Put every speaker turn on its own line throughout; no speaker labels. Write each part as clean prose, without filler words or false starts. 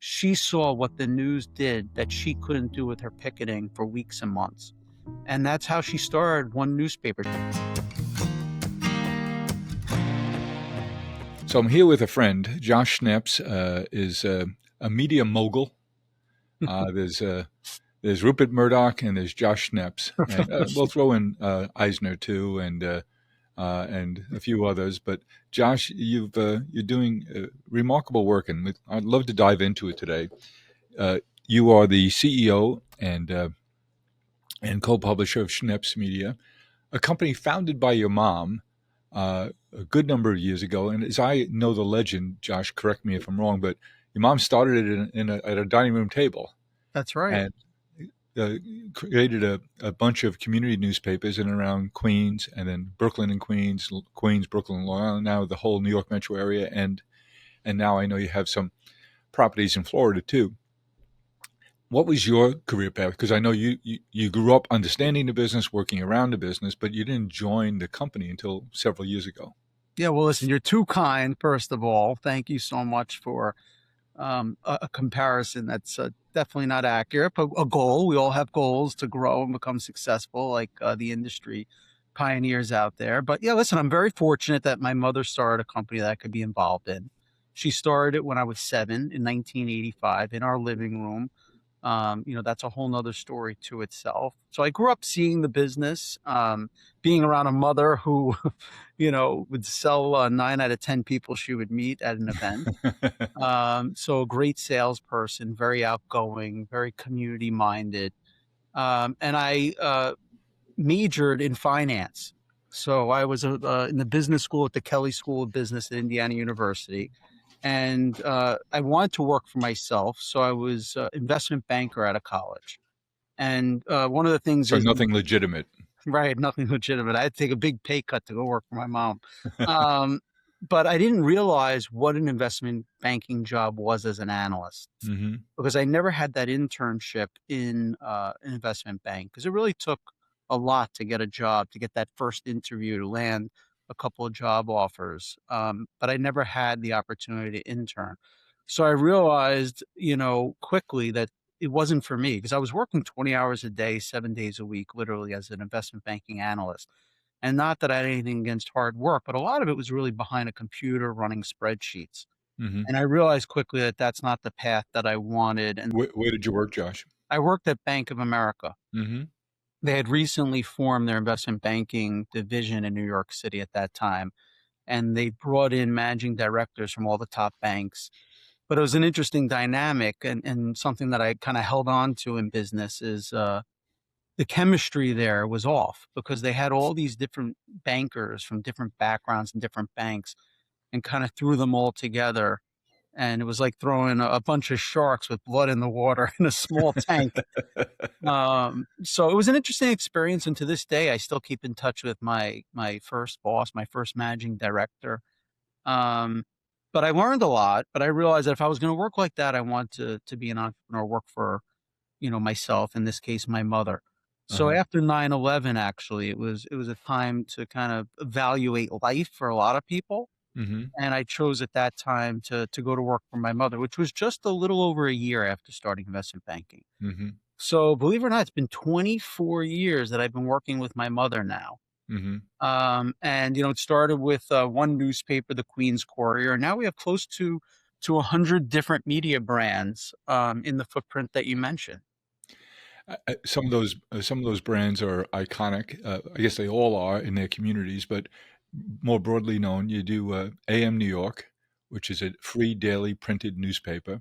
she saw what the news did that she couldn't do with her picketing for weeks and months. And that's how she started one newspaper.
So I'm here with a friend. Josh Schneps is a media mogul. There's Rupert Murdoch and there's Josh Schneps, and we'll throw in Eisner too, and a few others. But Josh, you're doing remarkable work, and I'd love to dive into it today. You are the CEO and co-publisher of Schneps Media, a company founded by your mom a good number of years ago. And as I know the legend, Josh, correct me if I'm wrong, but your mom started it at a dining room table.
That's right.
And created a bunch of community newspapers in and around Queens, and then Brooklyn and Queens, Brooklyn, Long Island, now the whole New York metro area. And now I know you have some properties in Florida too. What was your career path? Because I know you grew up understanding the business, working around the business, but you didn't join the company until several years ago.
Yeah, well, listen, you're too kind, first of all. Thank you so much for a comparison that's definitely not accurate, but a goal. We all have goals to grow and become successful, like the industry pioneers out there. But yeah, listen, I'm very fortunate that my mother started a company that I could be involved in. She started it when I was 7 in 1985 in our living room. That's a whole nother story to itself. So I grew up seeing the business, being around a mother who, would sell 9 out of 10 people she would meet at an event. So a great salesperson, very outgoing, very community minded. And I majored in finance. So I was in the business school at the Kelley School of Business at Indiana University. And I wanted to work for myself. So I was investment banker out of college. And one of the things
So
is,
nothing legitimate.
right, nothing legitimate. I had to take a big pay cut to go work for my mom. But I didn't realize what an investment banking job was as an analyst, because I never had that internship in an investment bank, because it really took a lot to get a job, to get that first interview, to land a couple of job offers. But I never had the opportunity to intern. So I realized, quickly that it wasn't for me, because I was working 20 hours a day, 7 days a week, literally as an investment banking analyst. And not that I had anything against hard work, but a lot of it was really behind a computer running spreadsheets. And I realized quickly that that's not the path that I wanted. And
Where did you work, Josh?
I worked at Bank of America. They had recently formed their investment banking division in New York City at that time. And they brought in managing directors from all the top banks. But it was an interesting dynamic, and something that I kind of held on to in business is the chemistry there was off, because they had all these different bankers from different backgrounds and different banks, and kind of threw them all together. And it was like throwing a bunch of sharks with blood in the water in a small tank. So it was an interesting experience. And to this day, I still keep in touch with my first boss, my first managing director. But I learned a lot, but I realized that if I was going to work like that, I want to be an entrepreneur, work for, myself, in this case, my mother. So after 9/11, actually, it was a time to kind of evaluate life for a lot of people. And I chose at that time to go to work for my mother, which was just a little over a year after starting investment banking. So believe it or not, it's been 24 years that I've been working with my mother now. And it started with one newspaper, the Queens Courier, and now we have close to 100 different media brands in the footprint that you mentioned.
Some of those brands are iconic. I guess they all are in their communities, but more broadly known, you do AM New York, which is a free daily printed newspaper.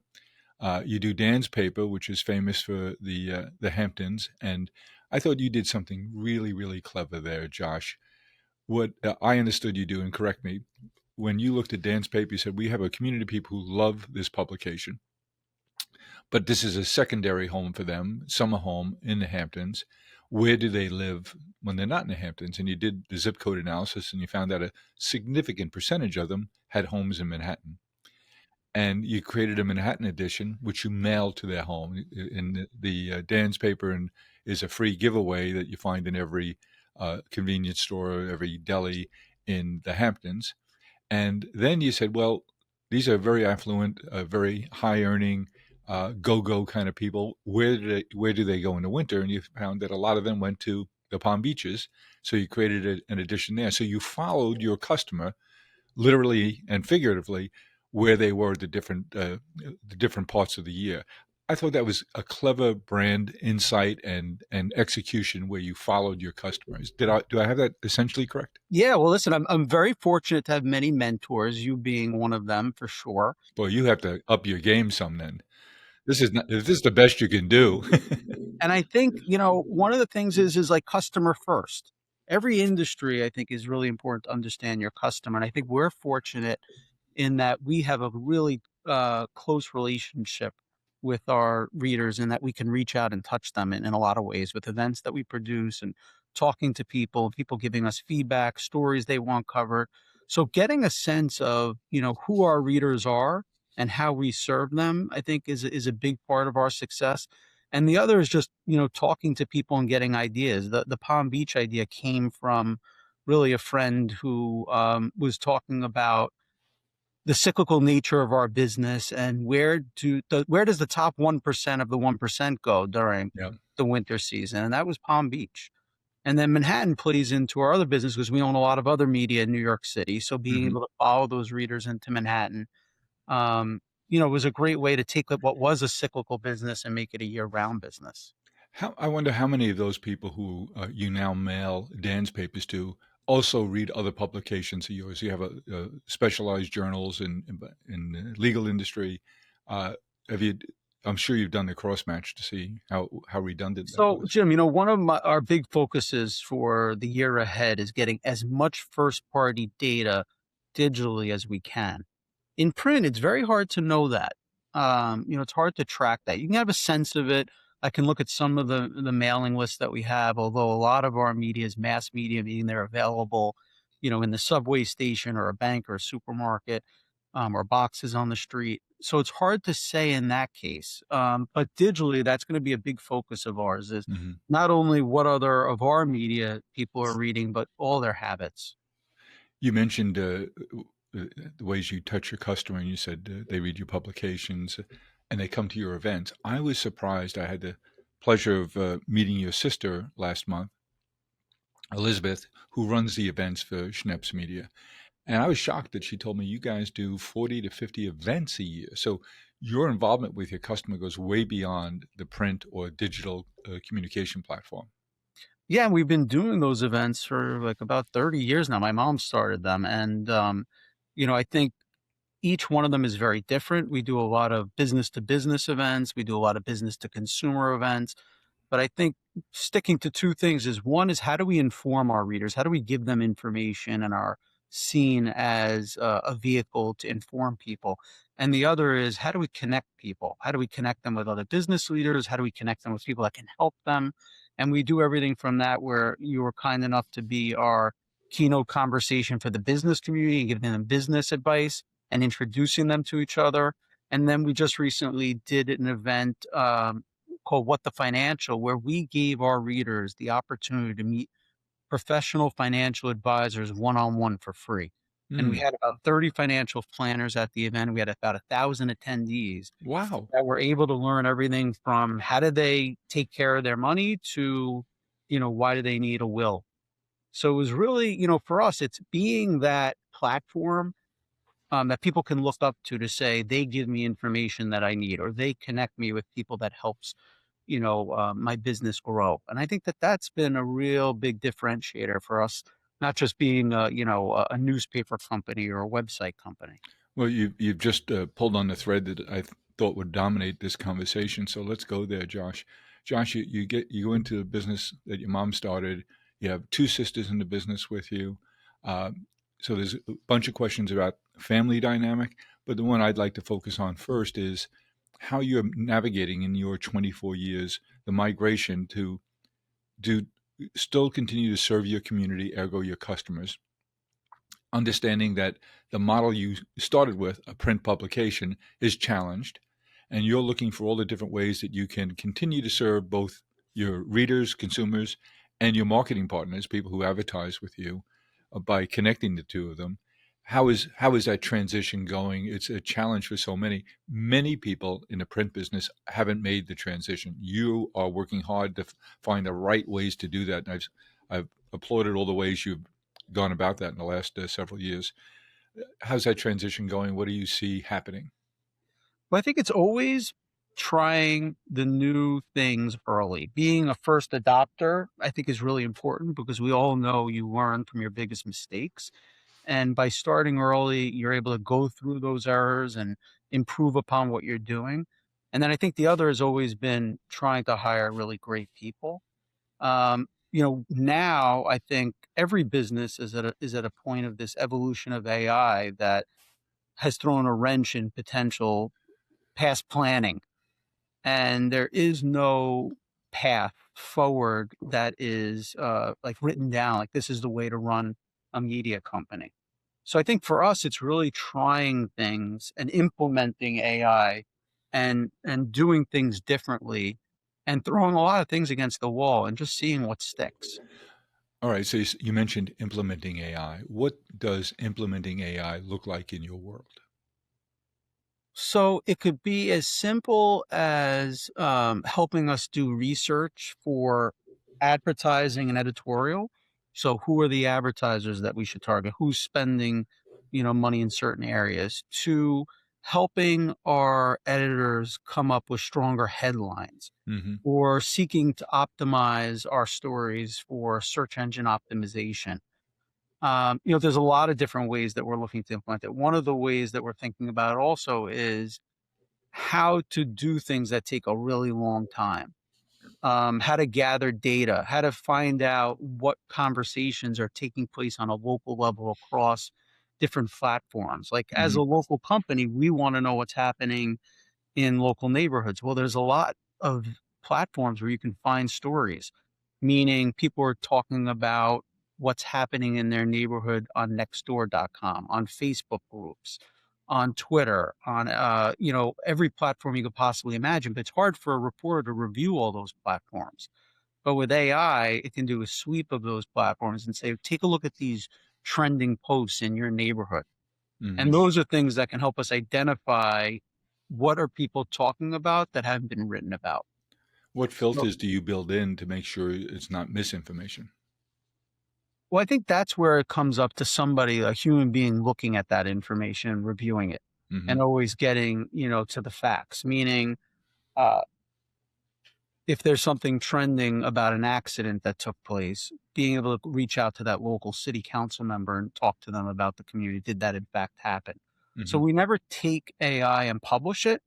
You do Dan's Paper, which is famous for the Hamptons, and I thought you did something really, really clever there, Josh. What I understood you do, and correct me, when you looked at Dan's Paper, you said, we have a community of people who love this publication, but this is a secondary home for them, summer home in the Hamptons. Where do they live when they're not in the Hamptons? And you did the zip code analysis, and you found that a significant percentage of them had homes in Manhattan. And you created a Manhattan edition, which you mailed to their home. In the Dan's Paper and is a free giveaway that you find in every convenience store, every deli in the Hamptons. And then you said, well, these are very affluent, very high earning go kind of people, where do they go in the winter? And you found that a lot of them went to the Palm Beaches. So you created an addition there. So you followed your customer literally and figuratively where they were the different parts of the year. I thought that was a clever brand insight and execution where you followed your customers. Do I have that essentially correct?
Yeah, well, listen, I'm very fortunate to have many mentors, you being one of them for sure.
Boy, you have to up your game some then. This is the best you can do.
And I think, one of the things is like customer first. Every industry, I think, is really important to understand your customer. And I think we're fortunate in that we have a really close relationship with our readers and that we can reach out and touch them in a lot of ways with events that we produce and talking to people giving us feedback, stories they want covered. So getting a sense of, who our readers are and how we serve them, I think is a big part of our success. And the other is just, talking to people and getting ideas. The Palm Beach idea came from really a friend who was talking about the cyclical nature of our business and where does the top 1% of the 1% go during
Yeah.
the winter season? And that was Palm Beach. And then Manhattan plays into our other business because we own a lot of other media in New York City. So being
Hmm.
able to follow those readers into Manhattan, um, was a great way to take what was a cyclical business and make it a year-round business.
I wonder how many of those people who you now mail Dan's papers to also read other publications of yours. You have specialized journals in the legal industry. Uh, have you? I'm sure you've done the cross match to see how redundant that
So,
was.
Jim, one of our big focuses for the year ahead is getting as much first party data digitally as we can. In print, it's very hard to know that. It's hard to track that. You can have a sense of it. I can look at some of the mailing lists that we have, although a lot of our media is mass media, meaning they're available, in the subway station or a bank or a supermarket, or boxes on the street. So it's hard to say in that case. But digitally, that's going to be a big focus of ours is
Hmm.
not only what other of our media people are reading, but all their habits.
You mentioned the ways you touch your customer, and you said they read your publications and they come to your events. I was surprised. I had the pleasure of meeting your sister last month, Elizabeth, who runs the events for Schneps Media. And I was shocked that she told me you guys do 40 to 50 events a year. So your involvement with your customer goes way beyond the print or digital communication platform.
Yeah, we've been doing those events for like about 30 years now. My mom started them. And, I think each one of them is very different. We do a lot of business to business events. We do a lot of business to consumer events. But I think sticking to two things is one is how do we inform our readers? How do we give them information and are seen as a vehicle to inform people? And the other is how do we connect people? How do we connect them with other business leaders? How do we connect them with people that can help them? And we do everything from that where you were kind enough to be our keynote conversation for the business community and giving them business advice and introducing them to each other. And then we just recently did an event called What the Financial, where we gave our readers the opportunity to meet professional financial advisors one on one for free. And we
Mm,
had about 30 financial planners at the event. We had about 1,000 attendees
wow.
that were able to learn everything from how do they take care of their money to, why do they need a will. So it was really, for us, it's being that platform that people can look up to say they give me information that I need, or they connect me with people that helps, my business grow. And I think that that's been a real big differentiator for us, not just being a newspaper company or a website company.
Well, you've just pulled on the thread that thought would dominate this conversation. So let's go there, Josh. Josh, you go into the business that your mom started. You have two sisters in the business with you. Uh, so there's a bunch of questions about family dynamic, but the one I'd like to focus on first is how you're navigating in your 24 years the migration to do still continue to serve your community, ergo your customers, understanding that the model you started with, a print publication, is challenged, and you're looking for all the different ways that you can continue to serve both your readers, consumers, and your marketing partners, people who advertise with you, by connecting the two of them. How is that transition going? It's a challenge for so many. Many people in the print business haven't made the transition. You are working hard to find the right ways to do that. And I've applauded all the ways you've gone about that in the last several years. How's that transition going? What do you see happening?
Well, I think it's always trying the new things early. Being a first adopter, I think, is really important because we all know you learn from your biggest mistakes. And by starting early, you're able to go through those errors and improve upon what you're doing. And then I think the other has always been trying to hire really great people. Now I think every business is at a point of this evolution of AI that has thrown a wrench in potential past planning, and there is no path forward that is like written down. Like this is the way to run a media company. So I think for us, it's really trying things and implementing AI and doing things differently and throwing a lot of things against the wall and just seeing what sticks.
All right, so you mentioned implementing AI. What does implementing AI look like in your world?
So it could be as simple as helping us do research for advertising and editorial. So who are the advertisers that we should target? Who's spending, money in certain areas? To helping our editors come up with stronger headlines
Hmm.
or seeking to optimize our stories for search engine optimization. There's a lot of different ways that we're looking to implement it. One of the ways that we're thinking about also is how to do things that take a really long time, how to gather data, how to find out what conversations are taking place on a local level across different platforms. Like as
Hmm.
a local company, we want to know what's happening in local neighborhoods. Well, there's a lot of platforms where you can find stories, meaning people are talking about what's happening in their neighborhood on nextdoor.com, on Facebook groups, on Twitter, on every platform you could possibly imagine. But it's hard for a reporter to review all those platforms. But with AI, it can do a sweep of those platforms and say, take a look at these trending posts in your neighborhood.
Hmm.
And those are things that can help us identify what are people talking about that haven't been written about.
What
So,
filters do you build in to make sure it's not misinformation?
well, I think that's where it comes up to somebody, a human being looking at that information and reviewing it
Hmm.
and always getting, to the facts, meaning, uh, if there's something trending about an accident that took place, being able to reach out to that local city council member and talk to them about the community. Did that in fact happen? So
Hmm.
we never take AI and publish it,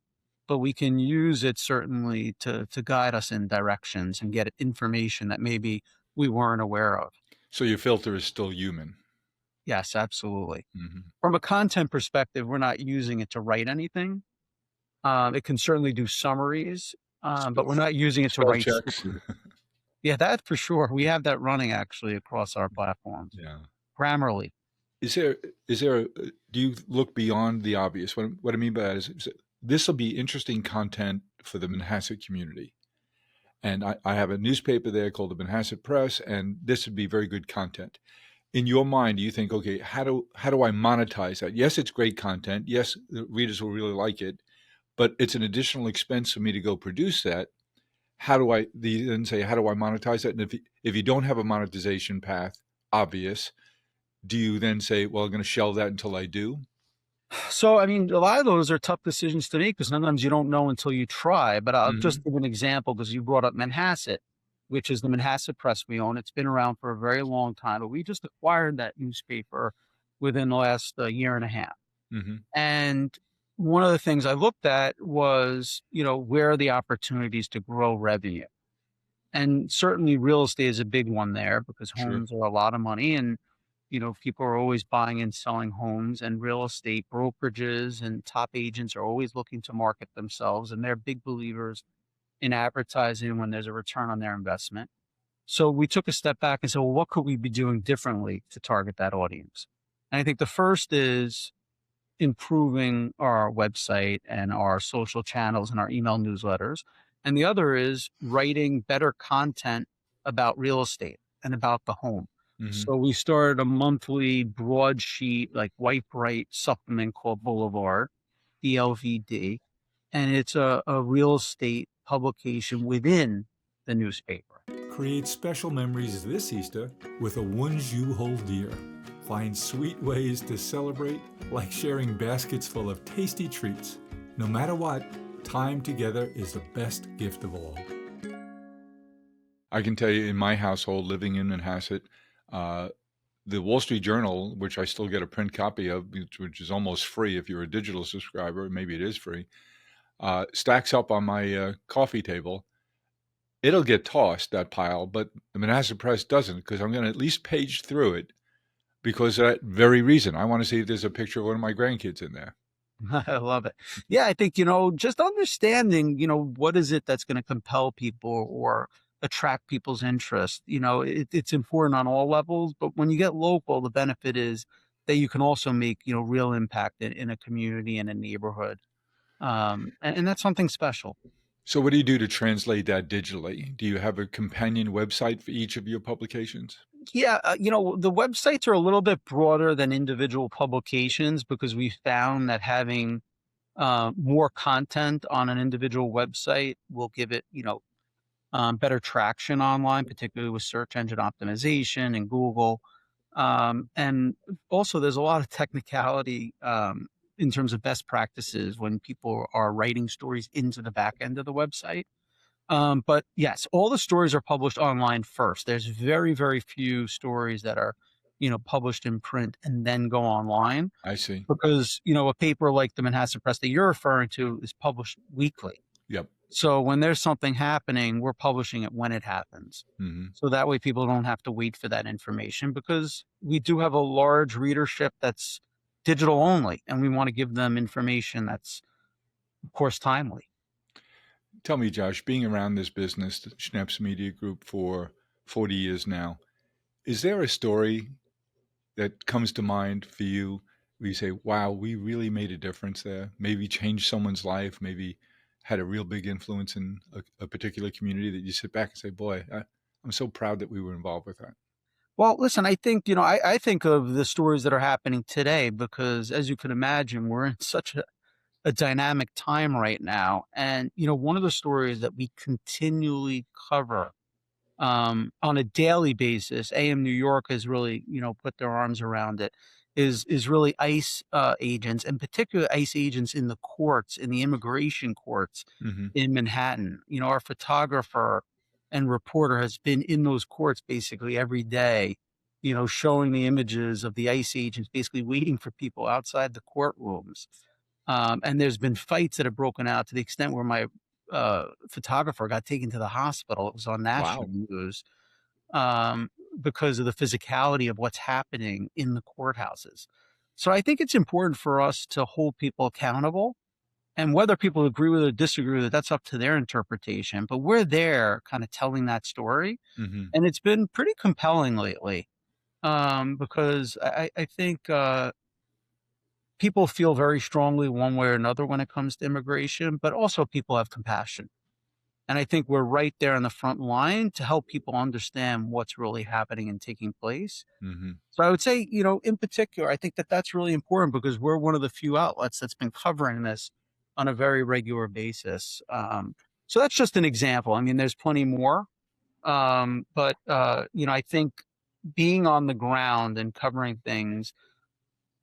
but we can use it certainly to guide us in directions and get information that maybe we weren't aware of.
So your filter is still human.
Yes, absolutely.
Hmm.
From a content perspective, we're not using it to write anything. It can certainly do summaries, but we're not using it to
Spell
write
checks.
stories. Yeah, that for sure. We have that running actually across our platforms.
Yeah.
Grammarly.
Is there do you look beyond the obvious? What I mean by that is this will be interesting content for the Manhasset community. And I have a newspaper there called the Manhasset Press, and this would be very good content. In your mind, do you think, okay, how do I monetize that? Yes, it's great content. Yes, the readers will really like it, but it's an additional expense for me to go produce that. Do you then say, how do I monetize that? And if you don't have a monetization path, obvious, do you then say, well, I'm going to shelve that until I do?
So, I mean, a lot of those are tough decisions to make because sometimes you don't know until you try. But I'll
Hmm.
just give an example because you brought up Manhasset, which is the Manhasset Press we own. It's been around for a very long time, but we just acquired that newspaper within the last year and a half.
Hmm.
And one of the things I looked at was, where are the opportunities to grow revenue? And certainly real estate is a big one there because
Sure.
homes are a lot of money and people are always buying and selling homes and real estate brokerages and top agents are always looking to market themselves and they're big believers in advertising when there's a return on their investment. So we took a step back and said, well, what could we be doing differently to target that audience? And I think the first is improving our website and our social channels and our email newsletters. And the other is writing better content about real estate and about the home.
Mhm.
So we started a monthly broadsheet, like white bright supplement called Boulevard, BLVD, and it's a real estate publication within the newspaper.
Create special memories this Easter with the ones you hold dear. Find sweet ways to celebrate, like sharing baskets full of tasty treats. No matter what, time together is the best gift of all.
I can tell you in my household, living in Manhasset, uh, the Wall Street Journal, which I still get a print copy of, which is almost free if you're a digital subscriber, maybe it is free, stacks up on my coffee table. It'll get tossed, that pile, but the Manhasset Press doesn't, because I'm going to at least page through it because of that very reason. I want to see if there's a picture of one of my grandkids in there.
I love it. Yeah, I think, just understanding, what is it that's going to compel people or attract people's interest. It's important on all levels, but when you get local, the benefit is that you can also make, real impact in a community and a neighborhood. And that's something special.
So what do you do to translate that digitally? Do you have a companion website for each of your publications?
Yeah, the websites are a little bit broader than individual publications because we found that having more content on an individual website will give it, better traction online, particularly with search engine optimization and Google. And also, there's a lot of technicality in terms of best practices when people are writing stories into the back end of the website. But yes, all the stories are published online first. There's very, very few stories that are, published in print and then go online
I see.
because, a paper like the Manhasset Press that you're referring to is published weekly.
Yep.
So when there's something happening, we're publishing it when it happens.
Mhm.
So that way people don't have to wait for that information because we do have a large readership that's digital only, and we want to give them information that's, of course, timely.
Tell me, Josh, being around this business, the Schneps Media Group, for 40 years now, is there a story that comes to mind for you where you say, wow, we really made a difference there? Maybe changed someone's life, maybe had a real big influence in a particular community that you sit back and say, boy, I'm so proud that we were involved with that.
Well, listen, I think, I think of the stories that are happening today because as you can imagine, we're in such a dynamic time right now. And, one of the stories that we continually cover on a daily basis, AM New York has really, put their arms around it, is really ICE agents, and particularly ICE agents in the courts, in the immigration courts
Hmm.
in Manhattan. Our photographer and reporter has been in those courts basically every day, showing the images of the ICE agents basically waiting for people outside the courtrooms. And there's been fights that have broken out to the extent where my photographer got taken to the hospital. It was on national
Wow.
news um, because of the physicality of what's happening in the courthouses. So I think it's important for us to hold people accountable. And whether people agree with it or disagree with it, that's up to their interpretation. But we're there kind of telling that story.
Hmm.
And it's been pretty compelling lately because I think people feel very strongly one way or another when it comes to immigration, but also people have compassion. And I think we're right there on the front line to help people understand what's really happening and taking place.
Hmm.
So I would say, in particular, I think that that's really important because we're one of the few outlets that's been covering this on a very regular basis. So that's just an example. I mean, there's plenty more. But I think being on the ground and covering things,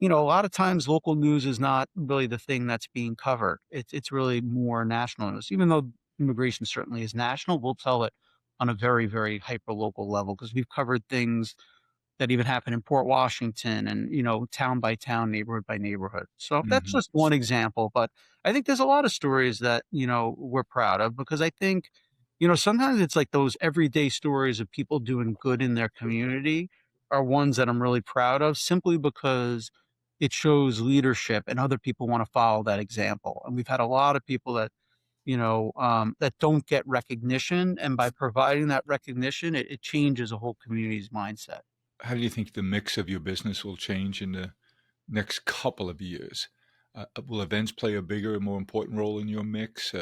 a lot of times local news is not really the thing that's being covered. It's really more national news. Even though immigration certainly is national, we'll tell it on a very, very hyper local level because we've covered things that even happen in Port Washington and, town by town, neighborhood by neighborhood. So that's
Hmm.
just one example, but I think there's a lot of stories that, we're proud of because I think, sometimes it's like those everyday stories of people doing good in their community are ones that I'm really proud of simply because it shows leadership and other people want to follow that example. And we've had a lot of people that, that don't get recognition. And by providing that recognition, it changes a whole community's mindset.
How do you think the mix of your business will change in the next couple of years? Will events play a bigger, more important role in your mix?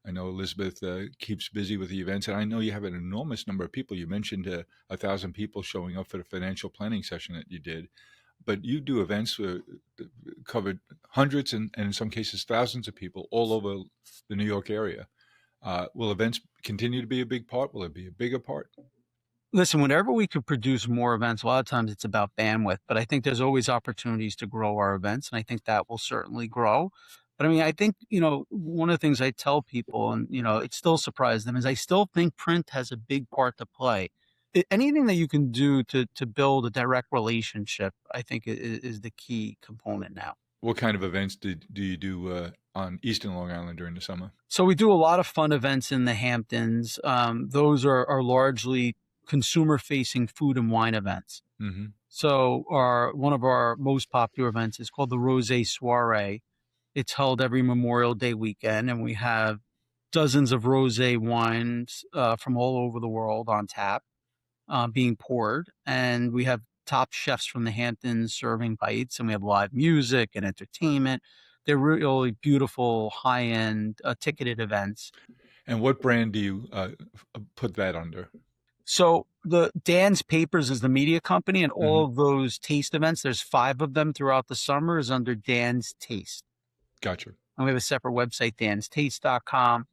I know Elizabeth keeps busy with the events, and I know you have an enormous number of people. You mentioned 1,000 people showing up for the financial planning session that you did, but you do events covered hundreds and in some cases thousands of people all over the New York area. Will events continue to be a big part? Will it be a bigger part?
Listen, whenever we could produce more events, a lot of times it's about bandwidth, but I think there's always opportunities to grow our events, and I think that will certainly grow. But I mean, I think, one of the things I tell people, and, it still surprises them, is I still think print has a big part to play. Anything that you can do to build a direct relationship, I think is the key component now.
What kind of events do you do on Eastern Long Island during the summer?
So we do a lot of fun events in the Hamptons. Those are largely consumer-facing food and wine events.
Mm-hmm.
So one of our most popular events is called the Rosé Soirée. It's held every Memorial Day weekend, and we have dozens of rosé wines from all over the world on tap being poured. And we have top chefs from the Hamptons serving bites, and we have live music and entertainment. They're really beautiful, high-end ticketed events.
And what brand do you put that under?
So the Dan's Papers is the media company, and all of those taste events, there's 5 of them throughout the summer, is under Dan's Taste.
Gotcha.
And we have a separate website, danstaste.com.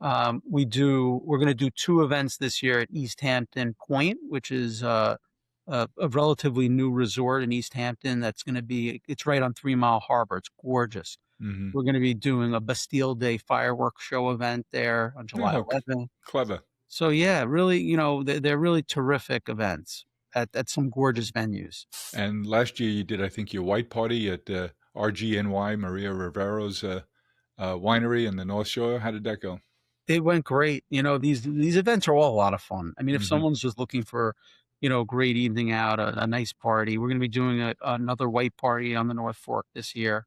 We're going to do 2 events this year at East Hampton Point, which is a relatively new resort in East Hampton. It's right on 3 Mile Harbor. It's gorgeous.
Mm-hmm.
We're going to be doing a Bastille Day fireworks show event there on July 11th.
Clever.
So yeah, really, they're really terrific events at some gorgeous venues. And
last year you did, I think, your white party at RGNY, Maria Rivero's winery in the North Shore. How did that go?
It went great. These events are all a lot of fun. I mean, if someone's just looking for, a great evening out, a nice party, we're going to be doing another white party on the North Fork this year.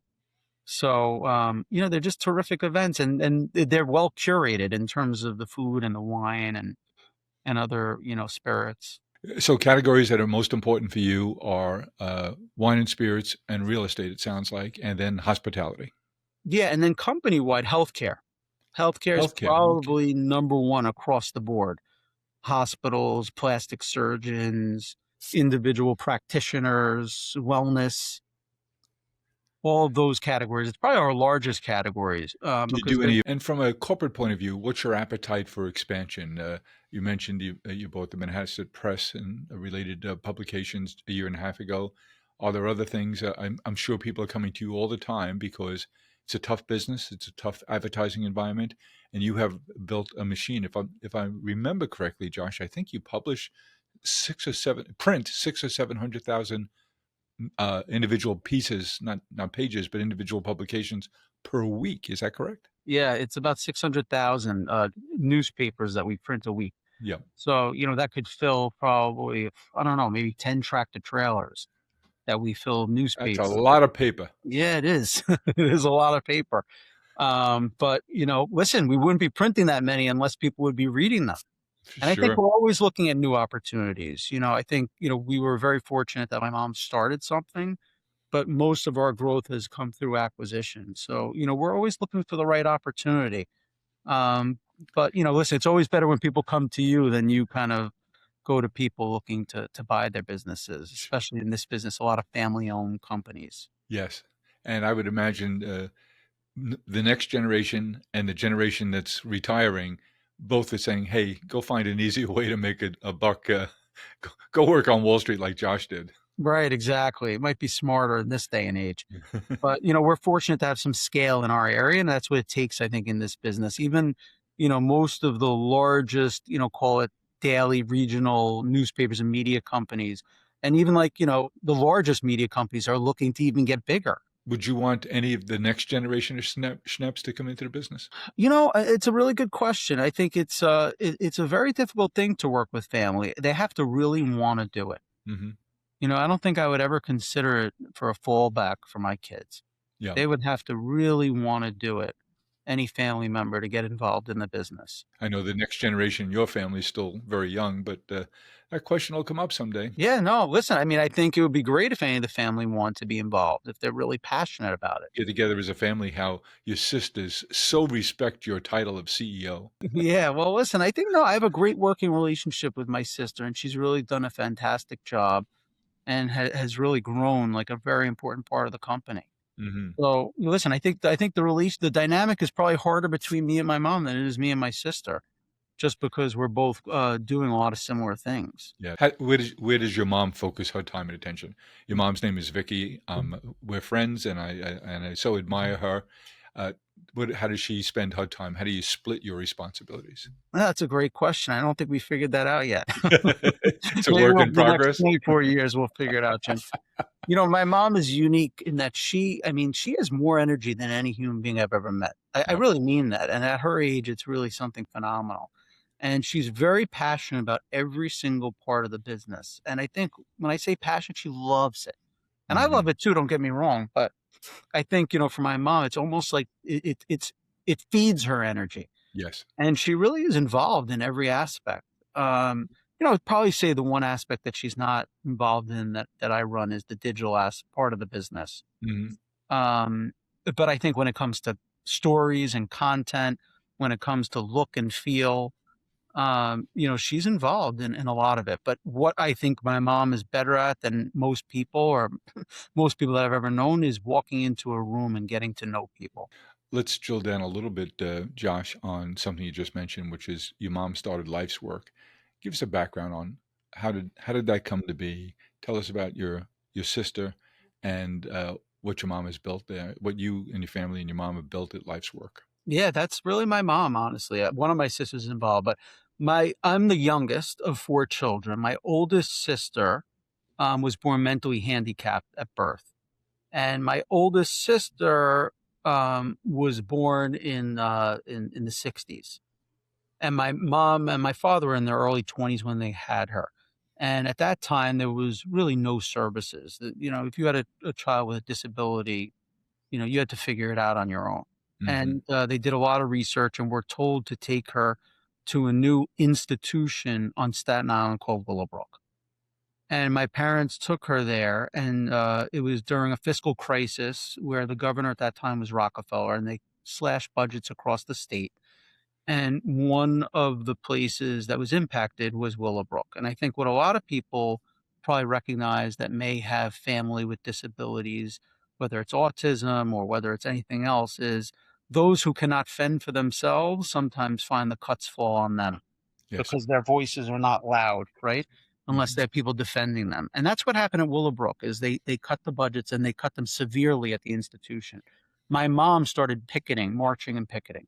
So, they're just terrific events, and they're well curated in terms of the food and the wine and other, spirits.
So categories that are most important for you are wine and spirits and real estate, it sounds like, and then hospitality.
Yeah, and then company-wide healthcare. Healthcare is probably number 1 across the board. Hospitals, plastic surgeons, individual practitioners, wellness. All of those categories. It's probably our largest categories.
And from a corporate point of view, what's your appetite for expansion? You mentioned you bought the Manhasset Press and related publications a year and a half ago. Are there other things? I'm sure people are coming to you all the time because it's a tough business. It's a tough advertising environment, and you have built a machine. If I remember correctly, Josh, I think you publish 600,000 or 700,000 individual pieces, not pages, but individual publications per week. Is that correct?
Yeah, it's about 600,000 newspapers that we print a week.
Yeah.
So, that could fill probably, I don't know, maybe 10 tractor trailers that we fill newspapers.
That's a lot of paper.
Yeah, it is. It is a lot of paper. But, listen, we wouldn't be printing that many unless people would be reading them. And I think we're always looking at new opportunities. I think, we were very fortunate that my mom started something, but most of our growth has come through acquisition. So, we're always looking for the right opportunity. But, listen, it's always better when people come to you than you kind of go to people looking to buy their businesses, especially in this business, a lot of family-owned companies.
Yes. And I would imagine the next generation and the generation that's retiring both are saying, hey, go find an easier way to make a buck. Go work on Wall Street like Josh did.
Right, exactly. It might be smarter in this day and age. But, we're fortunate to have some scale in our area, and that's what it takes, I think, in this business. Even, most of the largest, call it daily regional newspapers and media companies, and even like, the largest media companies are looking to even get bigger.
Would you want any of the next generation of Schneps to come into the business?
It's a really good question. I think it's a very difficult thing to work with family. They have to really want to do it. Mm-hmm. I don't think I would ever consider it for a fallback for my kids. Yeah. They would have to really want to do it. any family member to get involved in the business.
I know the next generation in your family is still very young, but that question will come up someday.
Yeah, no, listen, I mean, I think it would be great if any of the family want to be involved, if they're really passionate about it.
Get together as a family, how your sisters so respect your title of CEO.
Yeah, well, listen, I think, no, I have a great working relationship with my sister, and she's really done a fantastic job and has really grown like a very important part of the company.
Hmm.
So listen, I think the dynamic is probably harder between me and my mom than it is me and my sister, just because we're both doing a lot of similar things.
Yeah. Where does your mom focus her time and attention? Your mom's name is Vicki. We're friends, and I so admire her. Uh, how does she spend her time? How do you split your responsibilities?
That's a great question. I don't think we figured that out yet.
It's a
Maybe
work
over
in
the next
progress.
24 years, we'll figure it out, Jim. You know, my mom is unique in that I mean, she has more energy than any human being I've ever met. I
Yep.
really mean that. And at her age, it's really something phenomenal. And she's very passionate about every single part of the business. And I think when I say passion, she loves it. And I
Hmm.
love it too, don't get me wrong. But I think, for my mom, it's almost like it feeds her energy.
Yes.
And she really is involved in every aspect. I'd probably say the one aspect that she's not involved in that I run is the digital part of the business.
Hmm.
Um, but I think when it comes to stories and content, when it comes to look and feel, she's involved in a lot of it. But what I think my mom is better at than most people or most people that I've ever known is walking into a room and getting to know people.
Let's drill down a little bit, Josh, on something you just mentioned, which is your mom started Life's Work. Give us a background on how did that come to be? Tell us about your sister and what your mom has built there, what you and your family and your mom have built at Life's Work.
Yeah, that's really my mom, honestly. One of my sisters is involved, but I'm the youngest of four children. My oldest sister was born mentally handicapped at birth, and my oldest sister was born in the '60s. And my mom and my father were in their early 20s when they had her. And at that time, there was really no services. If you had a child with a disability, you had to figure it out on your own.
Hmm.
And they did a lot of research and were told to take her to a new institution on Staten Island called Willowbrook. And my parents took her there, and it was during a fiscal crisis where the governor at that time was Rockefeller, and they slashed budgets across the state. And one of the places that was impacted was Willowbrook. And I think what a lot of people probably recognize that may have family with disabilities, whether it's autism or whether it's anything else, is those who cannot fend for themselves sometimes find the cuts fall on them
Yes.
because their voices are not loud, right? Unless
Hmm.
they have people defending them. And that's what happened at Willowbrook is they cut the budgets and they cut them severely at the institution. My mom started picketing, marching and picketing,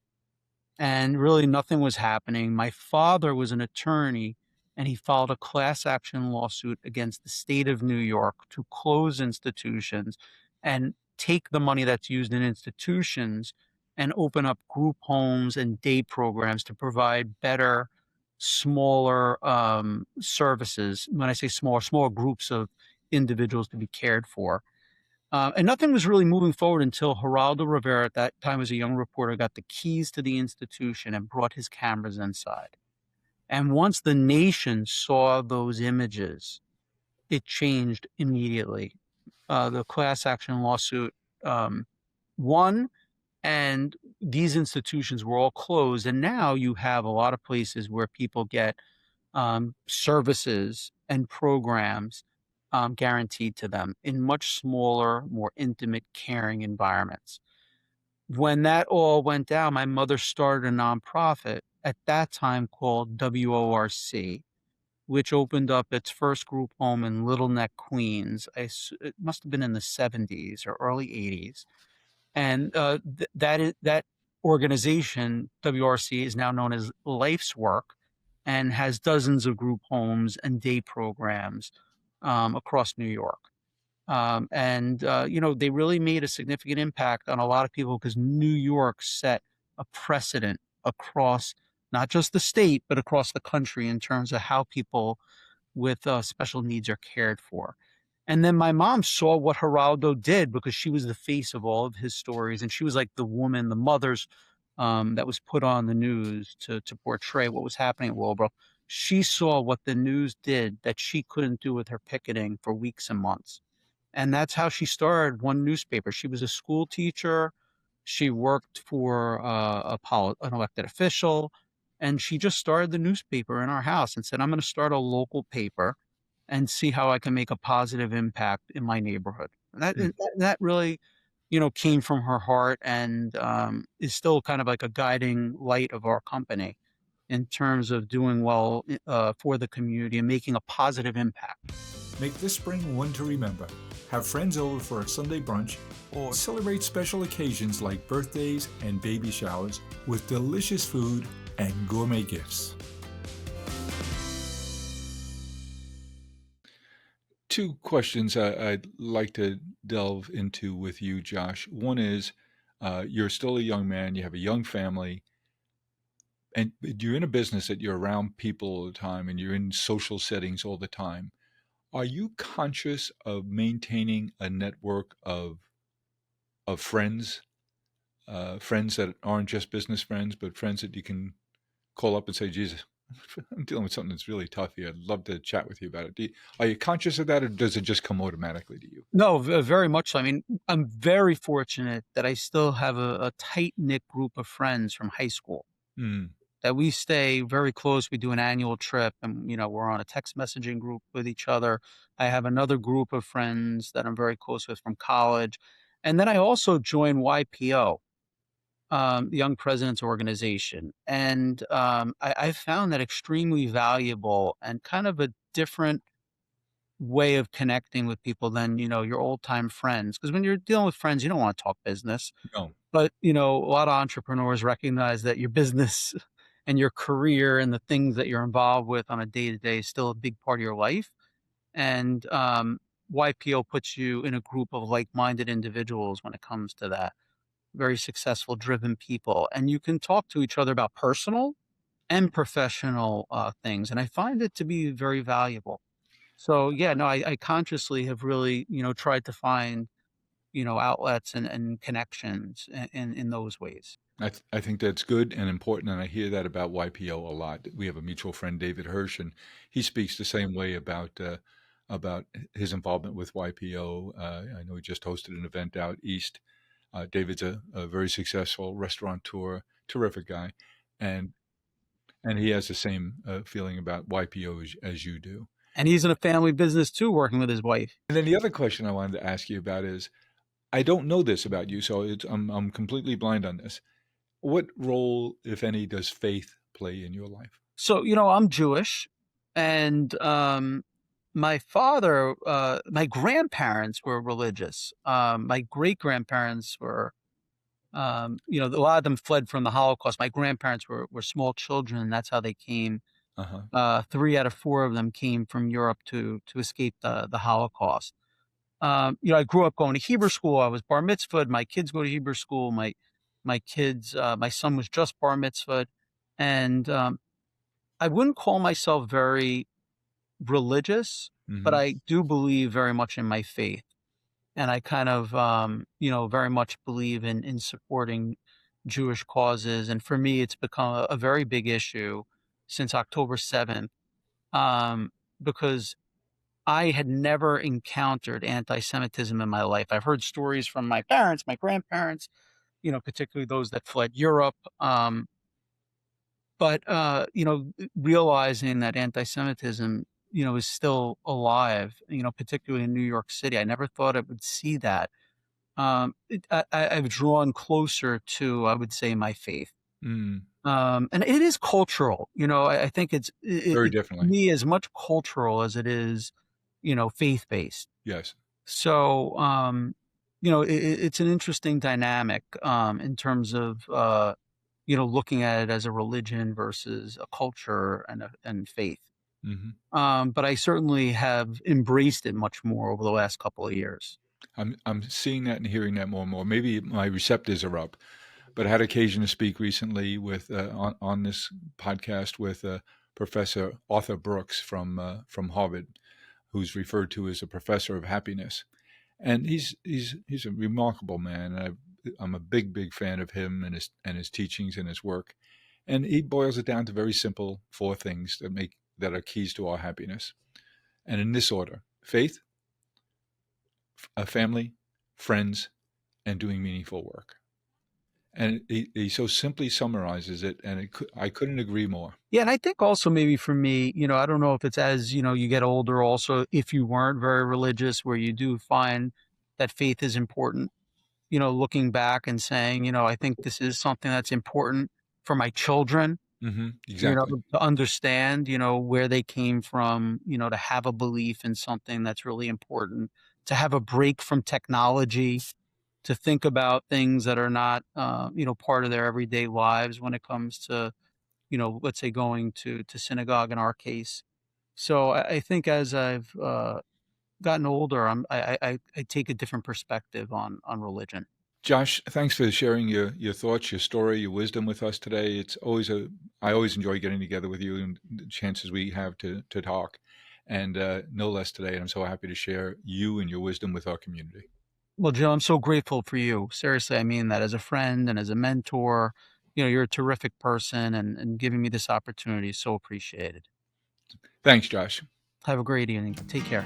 and really nothing was happening. My father was an attorney, and he filed a class action lawsuit against the state of New York to close institutions and take the money that's used in institutions and open up group homes and day programs to provide better, smaller services. When I say smaller groups of individuals to be cared for. And nothing was really moving forward until Geraldo Rivera, at that time as a young reporter, got the keys to the institution and brought his cameras inside. And once the nation saw those images, it changed immediately. The class action lawsuit won, and these institutions were all closed. And now you have a lot of places where people get services and programs guaranteed to them in much smaller, more intimate, caring environments. When that all went down, my mother started a nonprofit at that time called WORC, which opened up its first group home in Little Neck, Queens. It must have been in the '70s or early '80s. And that organization, WRC, is now known as Life's Work and has dozens of group homes and day programs across New York. They really made a significant impact on a lot of people because New York set a precedent across not just the state, but across the country in terms of how people with special needs are cared for. And then my mom saw what Geraldo did because she was the face of all of his stories. And she was like the woman, the mother's that was put on the news to portray what was happening at Willowbrook. She saw what the news did that she couldn't do with her picketing for weeks and months. And that's how she started one newspaper. She was a school teacher. She worked for an elected official, and she just started the newspaper in our house and said, "I'm going to start a local paper and see how I can make a positive impact in my neighborhood." And that really, came from her heart, and is still kind of like a guiding light of our company in terms of doing well for the community and making a positive impact.
Make this spring one to remember. Have friends over for a Sunday brunch or celebrate special occasions like birthdays and baby showers with delicious food and gourmet gifts.
Two questions I'd like to delve into with you, Josh. One is, you're still a young man, you have a young family, and you're in a business that you're around people all the time and you're in social settings all the time. Are you conscious of maintaining a network of friends, friends that aren't just business friends, but friends that you can call up and say, "Jesus, I'm dealing with something that's really tough here. I'd love to chat with you about it." Are you conscious of that, or does it just come automatically to you?
No, very much so. I mean, I'm very fortunate that I still have a tight-knit group of friends from high school
Mm,
that we stay very close. We do an annual trip, and, we're on a text messaging group with each other. I have another group of friends that I'm very close with from college. And then I also joined YPO, the Young Presidents Organization. And I found that extremely valuable and kind of a different way of connecting with people than, your old time friends. Because when you're dealing with friends, you don't want to talk business.
no.
But, a lot of entrepreneurs recognize that your business and your career and the things that you're involved with on a day-to-day is still a big part of your life. And YPO puts you in a group of like-minded individuals when it comes to that. Very successful, driven people. And you can talk to each other about personal and professional things. And I find it to be very valuable. So yeah, no, I consciously have really, tried to find, outlets and connections in those ways.
I think that's good and important, and I hear that about YPO a lot. We have a mutual friend, David Hirsch, and he speaks the same way about his involvement with YPO. I know he just hosted an event out east. David's a very successful restaurateur, terrific guy, and he has the same feeling about YPO as you do.
And he's in a family business too, working with his wife.
And then the other question I wanted to ask you about is, I don't know this about you, so I'm completely blind on this. What role, if any, does faith play in your life?
So, I'm Jewish, and my father, my grandparents were religious. My great grandparents were, a lot of them fled from the Holocaust. My grandparents were small children, and that's how they came.
Uh-huh.
3 out of 4 of them came from Europe to escape the Holocaust. I grew up going to Hebrew school. I was bar mitzvahed. My kids go to Hebrew school. My son was just bar mitzvahed. And I wouldn't call myself very religious, but
Mm-hmm.
I do believe very much in my faith. And I kind of, very much believe in supporting Jewish causes. And for me, it's become a very big issue since October 7th, because I had never encountered anti-Semitism in my life. I've heard stories from my parents, my grandparents, particularly those that fled Europe. But realizing that anti-Semitism, is still alive, particularly in New York City, I never thought I would see that. I've drawn closer to, I would say, my faith.
Mm,
And it is cultural, I think
very
to
definitely.
me as much cultural as it is, faith-based.
Yes.
So, it's an interesting dynamic in terms of, looking at it as a religion versus a culture and faith.
Mm-hmm.
But I certainly have embraced it much more over the last couple of years.
I'm seeing that and hearing that more and more. Maybe my receptors are up, but I had occasion to speak recently with on this podcast with Professor Arthur Brooks from Harvard, who's referred to as a professor of happiness, and he's a remarkable man. And I'm a big fan of him and his teachings and his work. And he boils it down to very simple 4 things that are keys to our happiness. And in this order: faith, a family, friends, and doing meaningful work. And he so simply summarizes it, and I couldn't agree more.
Yeah, and I think also maybe for me, I don't know if it's as, you get older also, if you weren't very religious, where you do find that faith is important, looking back and saying, I think this is something that's important for my children,
Exactly.
to understand, where they came from, to have a belief in something that's really important, to have a break from technology, to think about things that are not, part of their everyday lives when it comes to, let's say going to synagogue in our case. So I think as I've gotten older, I take a different perspective on religion.
Josh, thanks for sharing your thoughts, your story, your wisdom with us today. I always enjoy getting together with you and the chances we have to talk, and no less today. And I'm so happy to share you and your wisdom with our community.
Well, Joe, I'm so grateful for you. Seriously, I mean that as a friend and as a mentor. You're a terrific person, and giving me this opportunity is so appreciated.
Thanks, Josh.
Have a great evening. Take care.